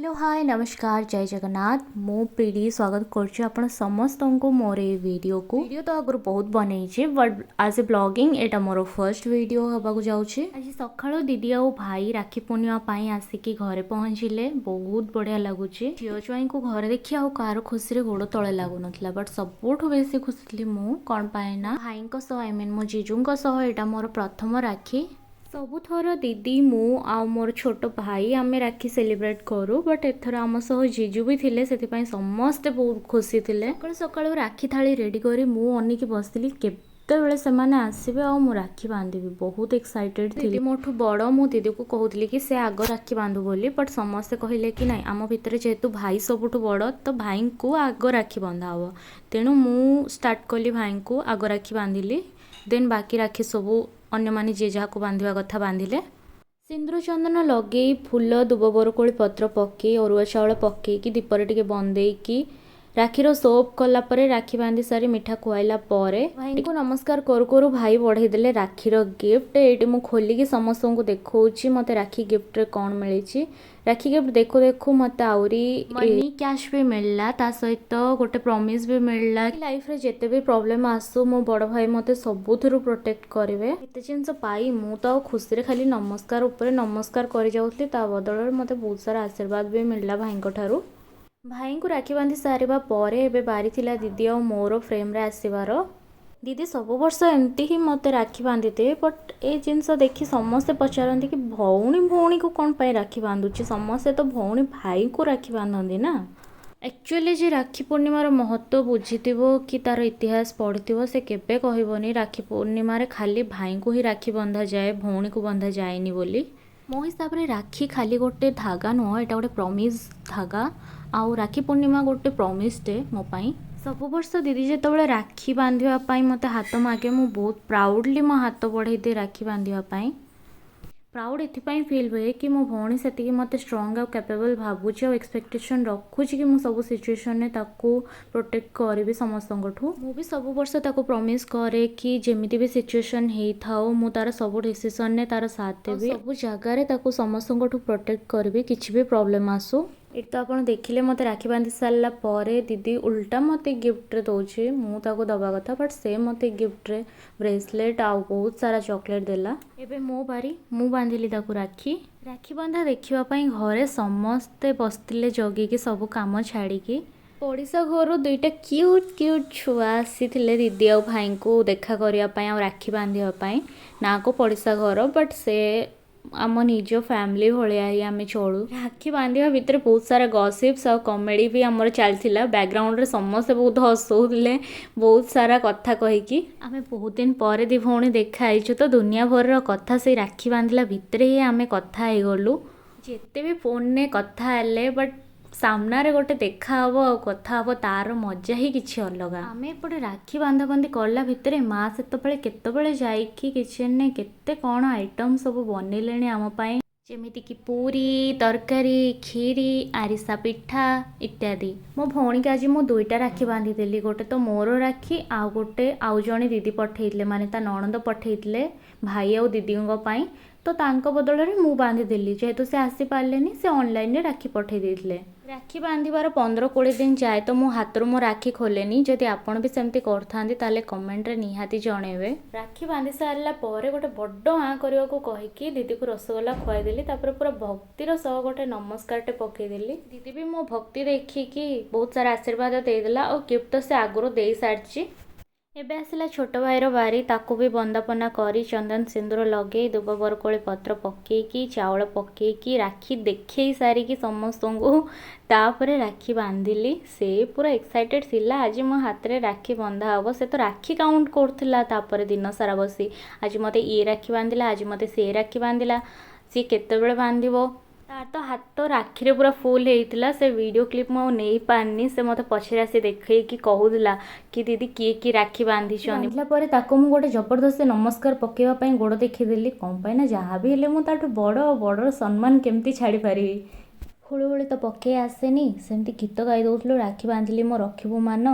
Hello hi नमस्कार जय जगन्नाथ मो पीढ़ी स्वागत कर समस्त को मोर ये वीडियो तो आगुरी बहुत बनई बट आज ए ब्लॉगिंग एटा मोर फर्स्ट वीडियो हवा जाऊँगी। आज सकाळु दीदी आ भाई राखी पूर्णिमा आसिकी घरे पहुँचले बहुत बढ़िया लगुच। झील ज्वाई को घर देखी आ कार खुशी गोड़ तले लगुन बट सबुठ बेसी खुशी थी मु कौन पाए ना भाई आई मीन मो जीजू यहाँ मोर प्रथम राखी। सबुथर दीदी मु आ मोर छोट भाई आमे राखी सेलिब्रेट करूँ बट एथर आम सह जीजू भी थिले से समस्ते बहुत खुशी थिले। सकाळु सकाळु राखी थाली रेडी करी मु अनिकी बसली केतेबेले सेमाने आसीबे आ मु राखी बांधिबी बहुत एक्साइटेड थी। मोठू बड़ मु दीदी को कहूली कि से आग राखी बांधु बोली बट समस्ते कहले कि नाई आम भितर जेहेतु भाई सबुठु बड़ तो भाई को आग राखी बंधा हम तेणु मु स्टार्ट कली भाई को आग राखी बांधिली देन बाकी राखी सबू अन्य माने जे जहाँ को बांधिबा कथा बांधिले। सिंदूर चंदन लगे फूल दुब बरकोली पत्र पकई अरुआ चाउल पकईकि दीपर टिके बंदेकी राखीर सोप कलापर राखी बांधि सारी मिठा खुआइला भाई को नमस्कार करू करू भाई बढ़ई देले राखीर गिफ्ट। ये मुझे खोलिकी समस्त को देखा मत राखी गिफ्ट रे कौन मिली। राखी गिफ्ट देखु देखु मत आउरी मनी कैश भी मिलला ता सहित गोटे प्रॉमिस भी मिलला लाइफ रे जेते भी प्रॉब्लम आसु मो बड़ भाई मते सबुथुरु प्रोटेक्ट करिवे। एते जिंस पाई मु तो खुशी रे खाली नमस्कार ऊपर नमस्कार करि जाउथली ता बदल मते बहुत सारा आशीर्वाद भी मिलला भाई को ठारू। भाई को राखी बांधि सारिबा परे एबे बारी थिला दीदी और मोर फ्रेम रे आसीबार। दीदी सब वर्ष एमती ही मते राखी बांधीते बट ए जिनस देखी समस्ते पचारती कि भौणी भौणी को कौन पाई राखी बांधुची समस्ते तो भौणी भाई को राखी बांधती ना। एक्चुअली जे राखी पूर्णिमार महत्व बुझीथिबो कि तार इतिहास पढ़िथिबो से केबे कहबनी राखी पूर्णिमा रे खाली भाई को ही राखी बंधा जाए भौणी को बंधा जाएनी बोली। मो हिसाब रे राखी खाली गोटे धागा नुह एटा गोटे प्रॉमिस धागा आउ राखी पूर्णिमा गोटे प्रॉमिस डे मो पाई। सब वर्ष दीदी जिते राखी बांधापी मत हाथ मागे मु बहुत प्राउडली मो हाथ बढ़ई दे राखी बांधापी। प्राउड एपाई फिल हुए कि मो भौणी से मत स्ट्रंग आ कैपेबल भावुची और एक्सपेक्टेशन रखुची कि मु सब सिचुएशन ने ताको प्रोटेक्ट करी समस्त मु भी सब वर्ष ताको प्रॉमिस करे कि जेमिति भी सिचुएशन हेई थाओ मु तार सब डिसीजन ने तार साथ देबी सब जगार ताको समस्त प्रोटेक्ट करी किछि भी प्रॉब्लम आसू। ये तो आप देखिले मत राखी बांधि सारा दीदी उल्टा मत गिफ्ट दौचे मुझे दबा कथा बट से मत गिफ्ट रे ब्रेसलेट आ बहुत सारा चॉकलेट देला। एबे मो बारी मु बांधिली ताकू राखी राखी बांधा देखापी घरे समस्ते बसते जगिकी सब कम छाड़ी पड़िशा घर दुईटा क्यूट क्यूट छुआ आसी दीदी आ भाई को देखा करने आ राखी बांधापी ना को पड़िशा घर बट से आम निज फैमिली भाया ही आम चलू। राखी बांधा भितर बहुत सारा गॉसिप्स और कॉमेडी भी आमर चलता बैकग्राउंड रे समस्ते बहुत हसौले बहुत सारा कथा कहीकि आम बहुत दिन पर दी भौणी देखाई तो दुनिया भर कथा से राखी बांधला भितर ही आम कथा गलु जिते भी फोन ने कथा हेले बट सामने गोटे देखा हम और कथा हम तार मजा ही किसी अलग। आम एपटे राखी बांधा बांधि कला भितर माँ से केतबेले जाइकी किचेन ने केते कौन आइटम सब बनइले आम पाई जेमिति कि पूरी तरकारी खीरी आरिसा पिठा इत्यादि। मो भौणी के आज मु दुईटा राखी बांधी देली गोटे तो मोर राखी आउ गोटे आउ जणे दीदी पठेइले माने ता नणंद पठेइले भाई आउ दीदी पाई तो तांको बदल रे मु बांधी देली जेहेतु से आसी पारलेनी से ऑनलाइन रे राखी पठे देइले। राखी बांधिबार 15-20 दिन जाए तो मो हाथरू मो राखी खोलेनी जदि आपण भी सेमती करथांती ताले कमेंट रे निहाती जणेबे। राखी बांधि सारला परे गोटे बड्डो आँ करबा को कहिकी दीदी को रसगोल्ला खुआई देली तापर पूरा भक्तिर सह गोटे नमस्कारटे पकई देली। दीदी भी मो भक्ति देखिकी बहुत सारा आशीर्वाद देदेला और गिफ्ट तो से आगुरो देई सारची। एबे आसला छोट भाईर बारी ताकू भी बंदापना करी चंदन सिंदूर लगे दुब बरकोली पत्र पकईकी चाउल पकईकी राखी देखई सारिकी समस्त को तापरे राखी बांधिली। से पूरा एक्साइटेड थिला आज मो हाथ रे राखी बंधा हम से तो राखी काउंट करथिला तापरे दिन सारा बसी आज मते ये राखी बांधिला आज मते से राखी बांधिला सी केतेबेले बांधिबो तार तो हाथ तो राखी रे पूरा फुल होता से वीडियो क्लिप मु नहीं पारनी से मत पछरे आसी देखे कि कहूला कि दीदी किए कि राखी बांधी बांधिला मु गोटे जबरदस्त नमस्कार पकेवाई गोड़ देखीदेली कौन पाई ना जहाँ भी हेले मुझे बड़ बड़ सम्मान केमती छाड़ी पारि हुड़ुहुड़ी तो पके आसेनी सेमती गीत गाई दौलू राखी बांधिली मो रखिबू मान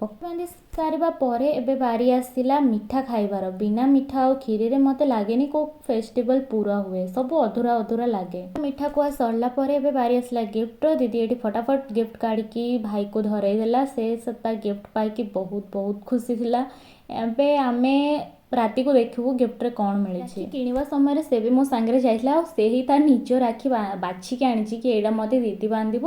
ବାନ୍ଧି ସାରିବା ପରେ ଏବେ ବାରି ଆସିଲା ମିଠା ଖାଇବାର। ବିନା ମିଠା ଆଉ କ୍ଷୀରିରେ ମୋତେ ଲାଗେନି କେଉଁ ଫେଷ୍ଟିଭାଲ ପୁରା ହୁଏ, ସବୁ ଅଧୁରା ଅଧୁରା ଲାଗେ। ମିଠା କୁହା ସରିଲା ପରେ ଏବେ ବାରି ଆସିଲା ଗିଫ୍ଟର। ଦିଦି ଏଠି ଫଟାଫଟ ଗିଫ୍ଟ କାଢ଼ିକି ଭାଇକୁ ଧରେଇ ଦେଲା। ସେ ତା ଗିଫ୍ଟ ପାଇକି ବହୁତ ଖୁସି ଥିଲା। ଏବେ ଆମେ ରାତିକୁ ଦେଖିବୁ ଗିଫ୍ଟରେ କ'ଣ ମିଳିଛି। କିଣିବା ସମୟରେ ସେ ବି ମୋ ସାଙ୍ଗରେ ଯାଇଥିଲା, ଆଉ ସେ ହିଁ ତା ନିଜ ରାକ୍ଷୀ ବାଛିକି ଆଣିଛି କି ଏଇଟା ମୋତେ ଦିଦି ବାନ୍ଧିବ,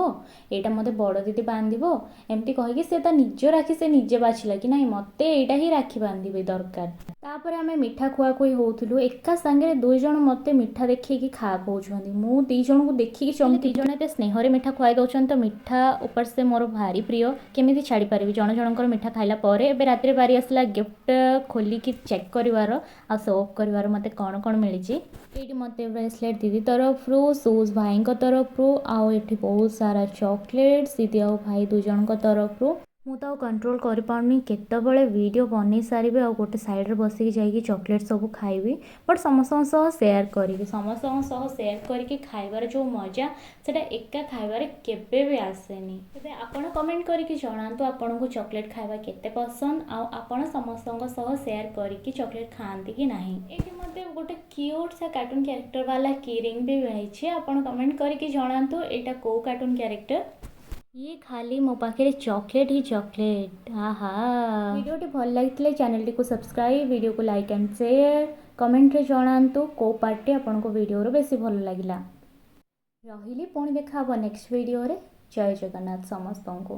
ଏଇଟା ମୋତେ ବଡ଼ ଦିଦି ବାନ୍ଧିବ, ଏମିତି କହିକି ସେ ତା ନିଜ ରାକ୍ଷୀ ସେ ନିଜେ ବାଛିଲା କି ନାହିଁ ମୋତେ ଏଇଟା ହିଁ ରାକ୍ଷୀ ବାନ୍ଧିବେ ଦରକାର। ତାପରେ ଆମେ ମିଠା ଖୁଆଖୁଇ ହେଉଥିଲୁ। ଏକା ସାଙ୍ଗରେ 2 ଜଣ ମୋତେ ମିଠା ଦେଖେଇକି ଖା କହୁଛନ୍ତି। ମୁଁ 2 ଜଣଙ୍କୁ ଦେଖିକି ଚମକି, 2 ଜଣ ଏତେ ସ୍ନେହରେ ମିଠା ଖୁଆଇ ଦେଉଛନ୍ତି ତ ମିଠା ଉପରେ ସେ ମୋର ଭାରି ପ୍ରିୟ, କେମିତି ଛାଡ଼ିପାରିବି। ଜଣଙ୍କର ମିଠା ଖାଇଲା ପରେ ଏବେ ରାତିରେ ବାରି ଆସିଲା ଗିଫ୍ଟ ଖୋଲିକି ଚେକ୍ କରିବାର ଆଉ ସୋ ଅପ୍ କରିବାର ମୋତେ କ'ଣ ମିଳିଛି। ଏଇଠି ମୋତେ ବ୍ରେସଲେଟ୍ ଦିଦି ତରଫରୁ, ସୁଜ୍ ଭାଇଙ୍କ ତରଫରୁ, ଆଉ ଏଠି ବହୁତ ସାରା ଚକୋଲେଟ୍ସ ଦିଦି ଆଉ ଭାଇ 2 ଜଣଙ୍କ ତରଫରୁ। ମୁଁ ତ ଆଉ କଣ୍ଟ୍ରୋଲ୍ କରିପାରୁନି, କେତେବେଳେ ଭିଡ଼ିଓ ବନେଇ ସାରିବି ଆଉ ଗୋଟେ ସାଇଡ଼୍ରେ ବସିକି ଯାଇକି ଚକୋଲେଟ୍ ସବୁ ଖାଇବି। ବଟ୍ ସମସ୍ତଙ୍କ ସହ ସେୟାର କରିବି। ସମସ୍ତଙ୍କ ସହ ସେୟାର କରିକି ଖାଇବାର ଯେଉଁ ମଜା ସେଇଟା ଏକା ଖାଇବାରେ କେବେ ବି ଆସେନି। ତେବେ ଆପଣ କମେଣ୍ଟ କରିକି ଜଣାନ୍ତୁ ଆପଣଙ୍କୁ ଚକୋଲେଟ୍ ଖାଇବା କେତେ ପସନ୍ଦ, ଆଉ ଆପଣ ସମସ୍ତଙ୍କ ସହ ସେୟାର କରିକି ଚକୋଲେଟ୍ ଖାଆନ୍ତି କି ନାହିଁ। ଏଇଠି ମୋତେ ଗୋଟେ କ୍ୟୁଟ୍ ସା କାର୍ଟୁନ୍ କ୍ୟାରେକ୍ଟର ବାଲା କି ରିଙ୍ଗ୍ ବି ମିଳିଛି। ଆପଣ କମେଣ୍ଟ କରିକି ଜଣାନ୍ତୁ ଏଇଟା କେଉଁ କାର୍ଟୁନ୍ କ୍ୟାରେକ୍ଟର। ଇଏ ଖାଲି ମୋ ପାଖରେ ଚକୋଲେଟ୍ ହିଁ ଚକୋଲେଟ୍। ଆହା, ଭିଡ଼ିଓଟି ଭଲ ଲାଗିଥିଲେ ଚ୍ୟାନେଲଟିକୁ ସବସ୍କ୍ରାଇବ୍, ଭିଡ଼ିଓକୁ ଲାଇକ୍ ଆଣ୍ଡ ସେୟାର, କମେଣ୍ଟରେ ଜଣାନ୍ତୁ କେଉଁ ପାର୍ଟଟି ଆପଣଙ୍କ ଭିଡ଼ିଓର ବେଶୀ ଭଲ ଲାଗିଲା। ରହିଲି, ପୁଣି ଦେଖା ହେବ ନେକ୍ସଟ ଭିଡ଼ିଓରେ। ଜୟ ଜଗନ୍ନାଥ ସମସ୍ତଙ୍କୁ।